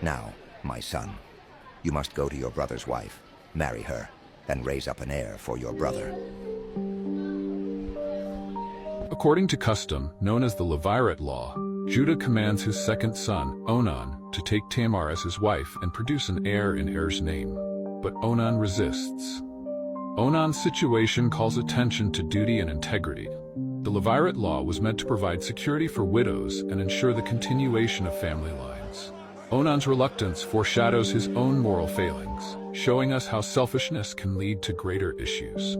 Now, my son, you must go to your brother's wife, marry her, and raise up an heir for your brother. According to custom, known as the Levirate law, Judah commands his second son, Onan, to take Tamar as his wife and produce an heir in her's name. But Onan resists. Onan's situation calls attention to duty and integrity. The Levirate law was meant to provide security for widows and ensure the continuation of family lines. Onan's reluctance foreshadows his own moral failings, showing us how selfishness can lead to greater issues.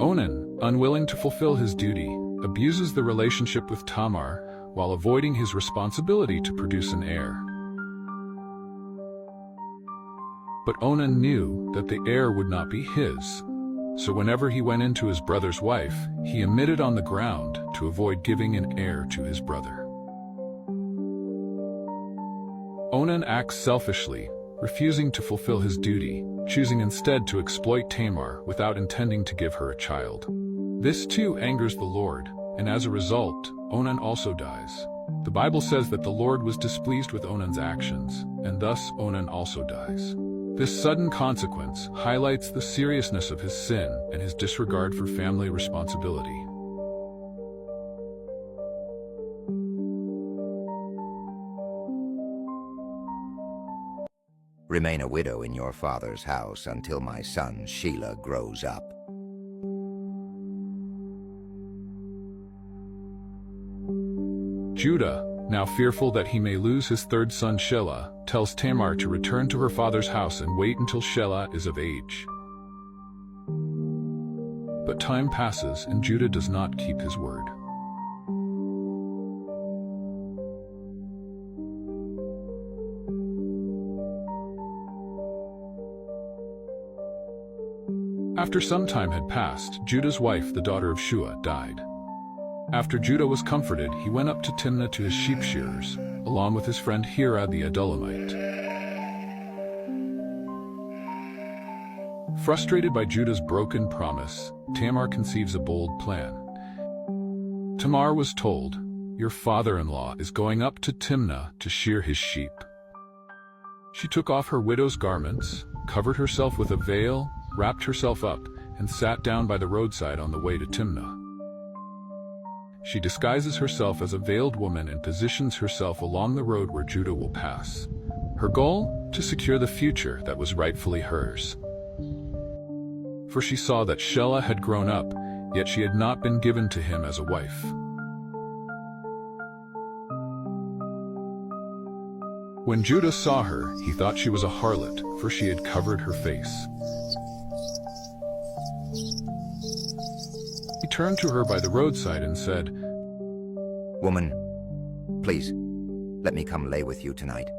Onan, unwilling to fulfill his duty, abuses the relationship with Tamar while avoiding his responsibility to produce an heir. But Onan knew that the heir would not be his, so whenever he went into his brother's wife, he emitted on the ground to avoid giving an heir to his brother. Onan acts selfishly, refusing to fulfill his duty, choosing instead to exploit Tamar without intending to give her a child. This too angers the Lord, and as a result, Onan also dies. The Bible says that the Lord was displeased with Onan's actions, and thus Onan also dies. This sudden consequence highlights the seriousness of his sin and his disregard for family responsibility. Remain a widow in your father's house until my son Shelah grows up. Judah, now fearful that he may lose his third son Shelah, tells Tamar to return to her father's house and wait until Shelah is of age. But time passes and Judah does not keep his word. After some time had passed, Judah's wife, the daughter of Shua, died. After Judah was comforted, he went up to Timnah to his sheep shearers, along with his friend Hira the Adullamite. Frustrated by Judah's broken promise, Tamar conceives a bold plan. Tamar was told, "Your father-in-law is going up to Timnah to shear his sheep." She took off her widow's garments, covered herself with a veil, wrapped herself up, and sat down by the roadside on the way to Timnah. She disguises herself as a veiled woman and positions herself along the road where Judah will pass. Her goal? To secure the future that was rightfully hers. For she saw that Shelah had grown up, yet she had not been given to him as a wife. When Judah saw her, he thought she was a harlot, for she had covered her face. He turned to her by the roadside and said, "Woman, please, let me come lay with you tonight."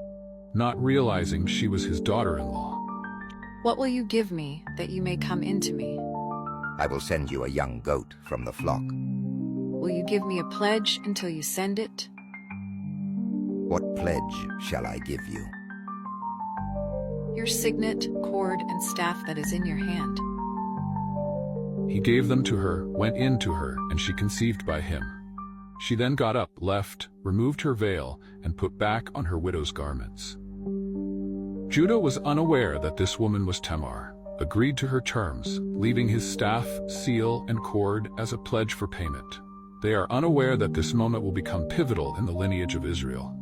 Not realizing she was his daughter-in-law. "What will you give me that you may come into me?" "I will send you a young goat from the flock." "Will you give me a pledge until you send it?" "What pledge shall I give you?" "Your signet, cord, and staff that is in your hand." He gave them to her, went in to her, and she conceived by him. She then got up, left, removed her veil, and put back on her widow's garments. Judah was unaware that this woman was Tamar, agreed to her terms, leaving his staff, seal, and cord as a pledge for payment. They are unaware that this moment will become pivotal in the lineage of Israel.